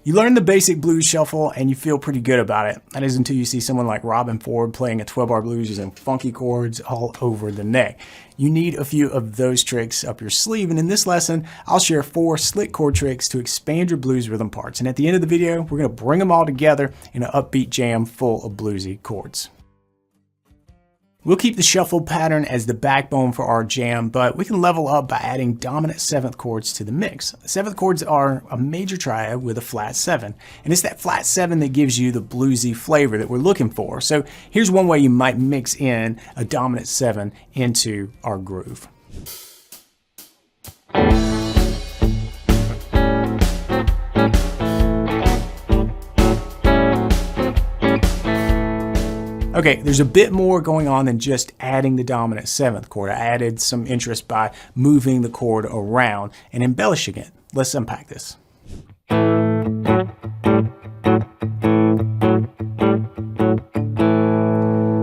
You learn the basic blues shuffle and you feel pretty good about it. That is until you see someone like Robin Ford playing a 12-bar blues using funky chords all over the neck. You need a few of those tricks up your sleeve, and in this lesson, I'll share 4 slick chord tricks to expand your blues rhythm parts. And at the end of the video, we're going to bring them all together in an upbeat jam full of bluesy chords. We'll keep the shuffle pattern as the backbone for our jam, but we can level up by adding dominant 7th chords to the mix. 7th chords are a major triad with a flat 7, and it's that flat 7 that gives you the bluesy flavor that we're looking for. So here's one way you might mix in a dominant 7 into our groove. Okay, there's a bit more going on than just adding the dominant 7th chord. I added some interest by moving the chord around and embellishing it. Let's unpack this.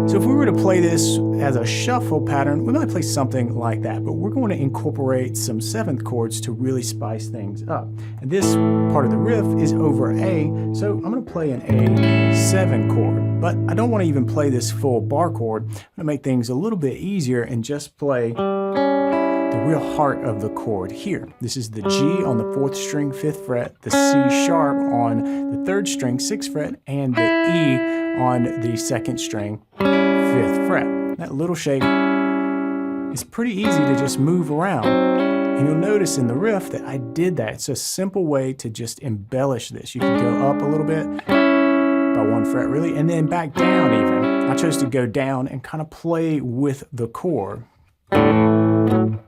So if we were to play this as a shuffle pattern, we might play something like that, but we're going to incorporate some 7th chords to really spice things up. And this part of the riff is over A, so I'm going to play an A7 chord, but I don't want to even play this full bar chord. I'm going to make things a little bit easier and just play the real heart of the chord here. This is the G on the 4th string, 5th fret, the C sharp on the 3rd string, 6th fret, and the E on the 2nd string, 5th fret. That little shape is pretty easy to just move around. And you'll notice in the riff that I did that. It's a simple way to just embellish this. You can go up a little bit by 1 fret really, and then back down even. I chose to go down and kind of play with the chord. And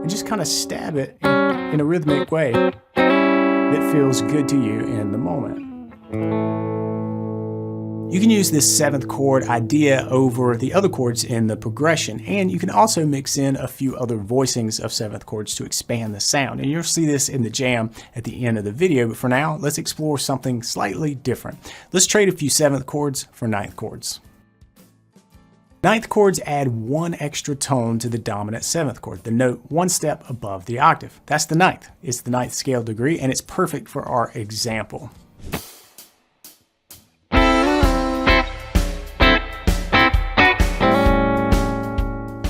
just kind of stab it in a rhythmic way that feels good to you in the moment. You can use this 7th chord idea over the other chords in the progression, and you can also mix in a few other voicings of 7th chords to expand the sound. And you'll see this in the jam at the end of the video, but for now, let's explore something slightly different. Let's trade a few 7th chords for 9th chords. 9th chords add 1 extra tone to the dominant 7th chord, the note 1 step above the octave. That's the 9th. It's the 9th scale degree, and it's perfect for our example.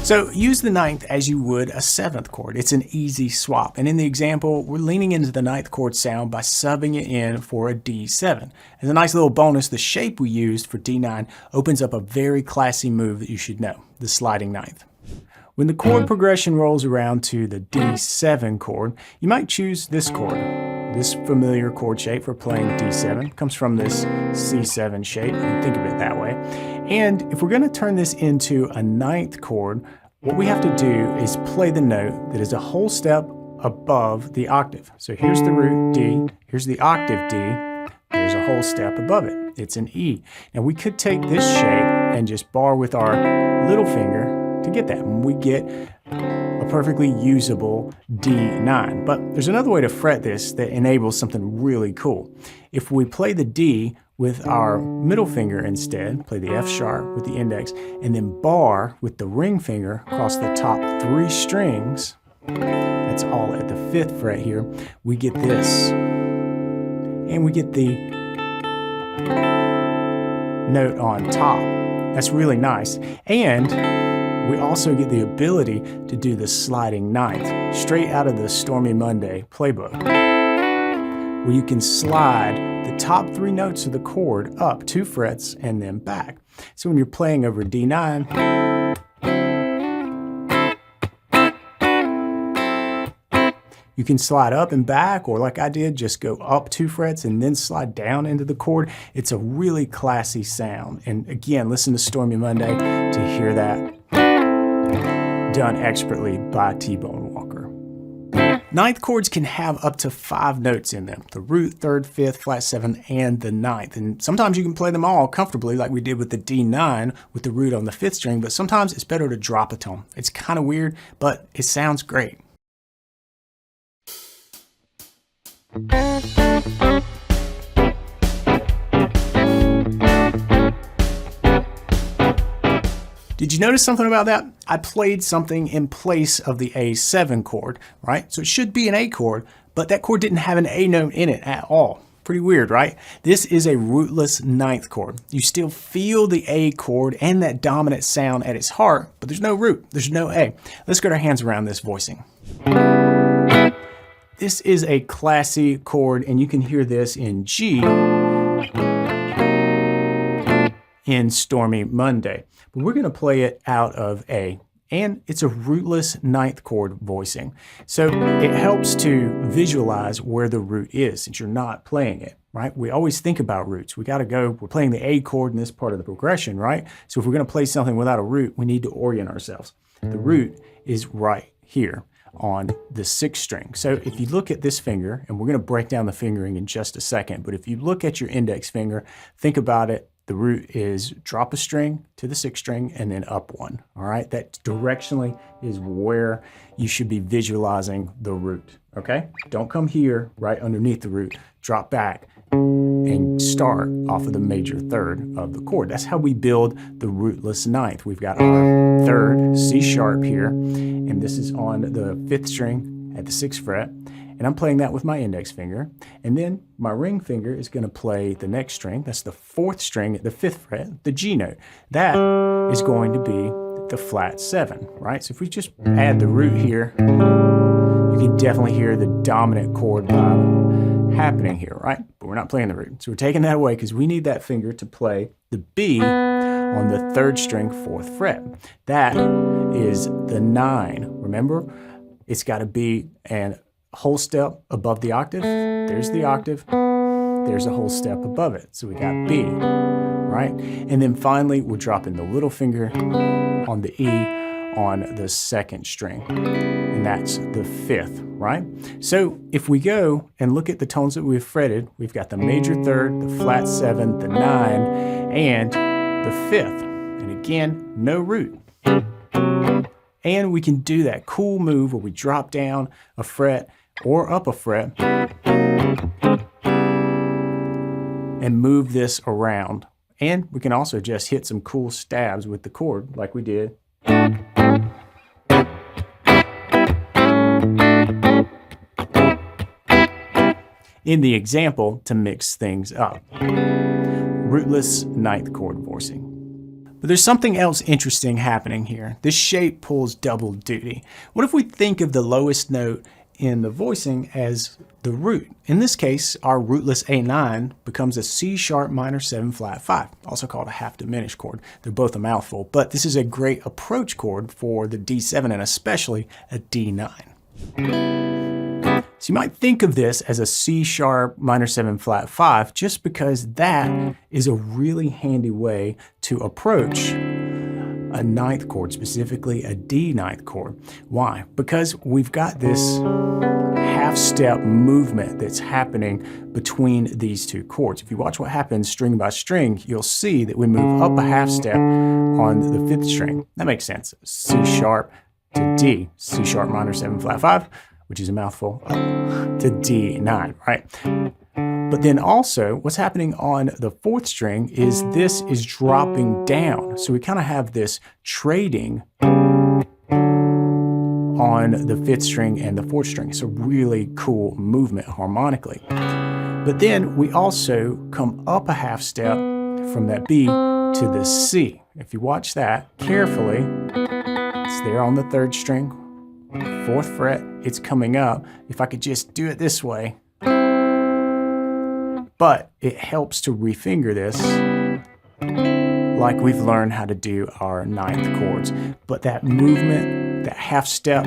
So use the 9th as you would a 7th chord. It's an easy swap. And in the example, we're leaning into the 9th chord sound by subbing it in for a D7. As a nice little bonus, the shape we used for D9 opens up a very classy move that you should know, the sliding 9th. When the chord progression rolls around to the D7 chord, you might choose this chord. This familiar chord shape for playing D7 comes from this C7 shape. You can think of it that way. And if we're going to turn this into a 9th chord, what we have to do is play the note that is a whole step above the octave. So here's the root D, here's the octave D, there's a whole step above it. It's an E. Now we could take this shape and just bar with our little finger to get that. And we get a perfectly usable D9. But there's another way to fret this that enables something really cool. If we play the D with our middle finger instead, play the F sharp with the index, and then bar with the ring finger across the top 3 strings, that's all at the 5th fret here, we get this. And we get the note on top. That's really nice. And we also get the ability to do the sliding 9th, straight out of the Stormy Monday playbook, where you can slide the top 3 notes of the chord up 2 frets and then back. So when you're playing over D9, you can slide up and back, or like I did, just go up 2 frets and then slide down into the chord. It's a really classy sound. And again, listen to Stormy Monday to hear that done expertly by T-Bone Walker. 9th chords can have up to 5 notes in them: the root, 3rd, 5th, flat 7, and the 9th. And sometimes you can play them all comfortably like we did with the D9 with the root on the 5th string, but sometimes it's better to drop a tone. It's kind of weird, but it sounds great. Do Did you notice something about that? I played something in place of the A7 chord, right? So it should be an A chord, but that chord didn't have an A note in it at all. Pretty weird, right? This is a rootless ninth chord. You still feel the A chord and that dominant sound at its heart, but there's no root, there's no A. Let's get our hands around this voicing. This is a classy chord, and you can hear this in G in Stormy Monday. But we're going to play it out of A. And it's a rootless ninth chord voicing. So it helps to visualize where the root is since you're not playing it, right? We always think about roots. We got to go, we're playing the A chord in this part of the progression, right? So if we're going to play something without a root, we need to orient ourselves. The root is right here on the sixth string. So if you look at this finger, and we're going to break down the fingering in just a second, but if you look at your index finger, think about it. The root is drop a string to the sixth string and then up one, all right? That directionally is where you should be visualizing the root, okay? Don't come here right underneath the root, drop back and start off of the major third of the chord. That's how we build the rootless ninth. We've got our third C sharp here, and this is on the fifth string at the sixth fret. And I'm playing that with my index finger. And then my ring finger is going to play the next string. That's the fourth string at the fifth fret, the G note. That is going to be the flat 7, right? So if we just add the root here, you can definitely hear the dominant chord vibe happening here, right? But we're not playing the root. So we're taking that away because we need that finger to play the B on the third string, fourth fret. That is the 9. Remember, it's got to be an whole step above the octave. There's the octave. There's a whole step above it. So we got B, right? And then finally, we're dropping the little finger on the E on the second string. And that's the fifth, right? So if we go and look at the tones that we've fretted, we've got the major third, the flat 7, the 9, and the fifth. And again, no root. And we can do that cool move where we drop down a fret or up a fret and move this around. And we can also just hit some cool stabs with the chord like we did. In the example to mix things up. Rootless ninth chord voicing. But there's something else interesting happening here. This shape pulls double duty. What if we think of the lowest note in the voicing as the root? In this case, our rootless A9 becomes a C sharp minor 7 flat 5, also called a half-diminished chord. They're both a mouthful, but this is a great approach chord for the D7 and especially a D9. So you might think of this as a C sharp minor 7 flat 5 just because that is a really handy way to approach a ninth chord, specifically a D ninth chord. Why? Because we've got this half step movement that's happening between these two chords. If you watch what happens string by string, you'll see that we move up a half step on the fifth string. That makes sense. C sharp to D, C sharp minor 7 flat 5, which is a mouthful, to D9, right? But then also what's happening on the fourth string is this is dropping down. So we kind of have this trading on the fifth string and the fourth string. It's a really cool movement harmonically. But then we also come up a half step from that B to the C. If you watch that carefully, it's there on the third string, fourth fret, it's coming up. If I could just do it this way, but it helps to refinger this like we've learned how to do our ninth chords. But that movement, that half step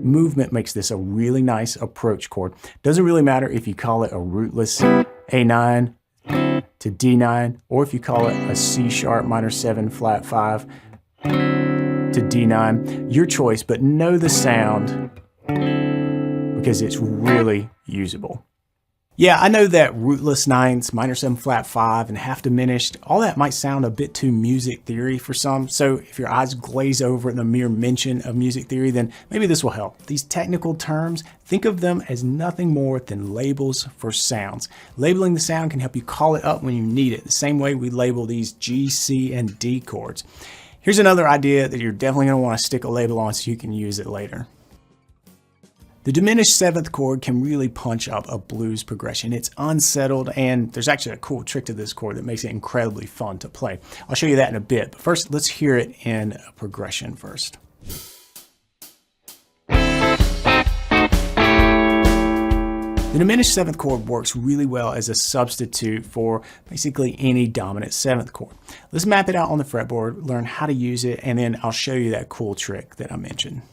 movement makes this a really nice approach chord. Doesn't really matter if you call it a rootless A9 to D9, or if you call it a C sharp minor 7 flat 5 to D9, your choice, but know the sound because it's really usable. Yeah, I know that rootless ninths, minor 7 flat 5, and half diminished, all that might sound a bit too music theory for some, so if your eyes glaze over at the mere mention of music theory, then maybe this will help. These technical terms, think of them as nothing more than labels for sounds. Labeling the sound can help you call it up when you need it, the same way we label these G, C, and D chords. Here's another idea that you're definitely going to want to stick a label on so you can use it later. The diminished 7th chord can really punch up a blues progression. It's unsettled, and there's actually a cool trick to this chord that makes it incredibly fun to play. I'll show you that in a bit, but first let's hear it in a progression first. The diminished 7th chord works really well as a substitute for basically any dominant 7th chord. Let's map it out on the fretboard, learn how to use it, and then I'll show you that cool trick that I mentioned.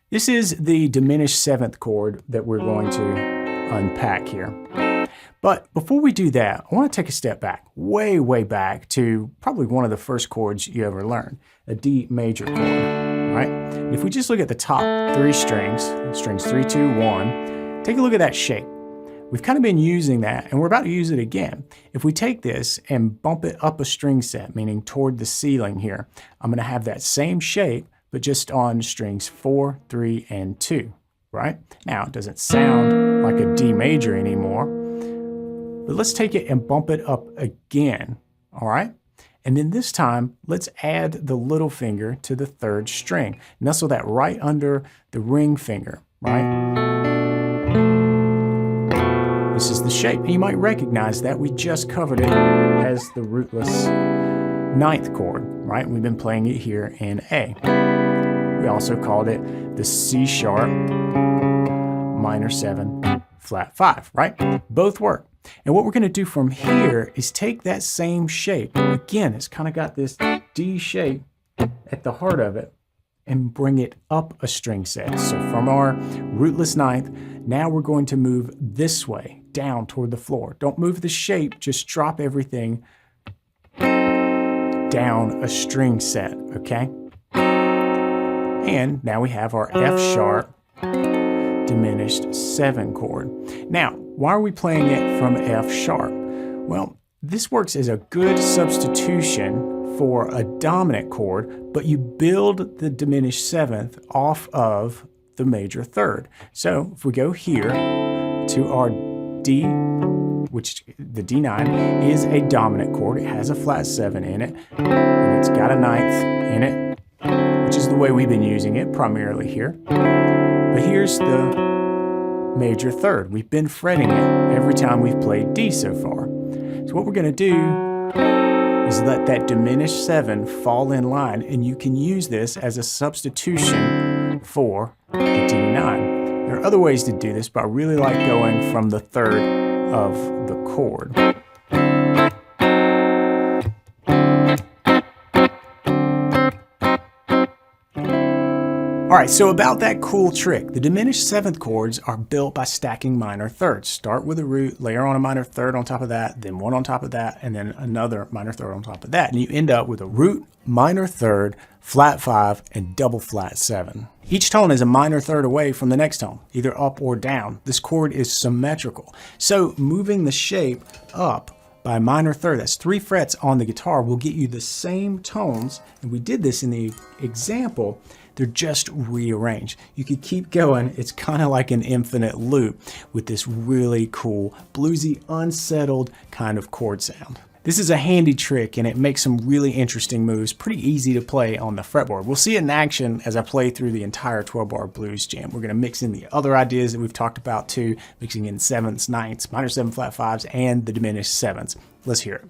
This is the diminished 7th chord that we're going to unpack here. But before we do that, I want to take a step back, way back to probably one of the first chords you ever learned, a D major chord, right? If we just look at the top 3 strings, strings 3, 2, 1, take a look at that shape. We've kind of been using that, and we're about to use it again. If we take this and bump it up a string set, meaning toward the ceiling here, I'm going to have that same shape, but just on strings 4, 3, and 2, right? Now, it doesn't sound like a D major anymore, but let's take it and bump it up again, all right? And then this time, let's add the little finger to the 3rd string. Nestle that right under the ring finger, right? This is the shape, and you might recognize that we just covered it as the rootless 9th chord, right? We've been playing it here in A. We also called it the C sharp minor 7 flat 5, right? Both work. And what we're going to do from here is take that same shape. Again, it's kind of got this D shape at the heart of it and bring it up a string set. So from our rootless 9th, now we're going to move this way, down toward the floor. Don't move the shape, just drop everything down a string set, okay? And now we have our F sharp diminished 7 chord. Now, why are we playing it from F sharp? Well, this works as a good substitution for a dominant chord, but you build the diminished 7th off of the major 3rd. So if we go here to our D, which the D9 is a dominant chord, it has a flat 7 in it, and it's got a 9th in it, which is the way we've been using it primarily here. But here's the major 3rd. We've been fretting it every time we've played D so far. So what we're going to do is let that diminished 7 fall in line, and you can use this as a substitution for the D9. There are other ways to do this, but I really like going from the 3rd of the chord. All right, so about that cool trick, the diminished 7th chords are built by stacking minor 3rds. Start with a root, layer on a minor 3rd on top of that, then one on top of that, and then another minor 3rd on top of that. And you end up with a root, minor 3rd, flat 5, and double flat 7. Each tone is a minor 3rd away from the next tone, either up or down. This chord is symmetrical. So moving the shape up by a minor 3rd, that's 3 frets on the guitar, will get you the same tones. And we did this in the example. They're just rearranged. You could keep going. It's kind of like an infinite loop with this really cool, bluesy, unsettled kind of chord sound. This is a handy trick, and it makes some really interesting moves, pretty easy to play on the fretboard. We'll see it in action as I play through the entire 12-bar blues jam. We're going to mix in the other ideas that we've talked about too, mixing in 7ths, 9ths, minor 7 flat 5s, and the diminished 7ths. Let's hear it.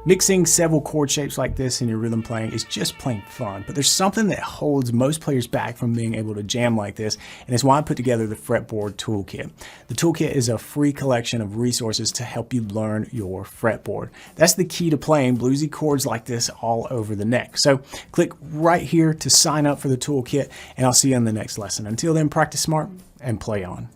Mixing several chord shapes like this in your rhythm playing is just plain fun, but there's something that holds most players back from being able to jam like this, and it's why I put together the Fretboard Toolkit. The Toolkit is a free collection of resources to help you learn your fretboard. That's the key to playing bluesy chords like this all over the neck. So click right here to sign up for the Toolkit, and I'll see you in the next lesson. Until then, practice smart and play on.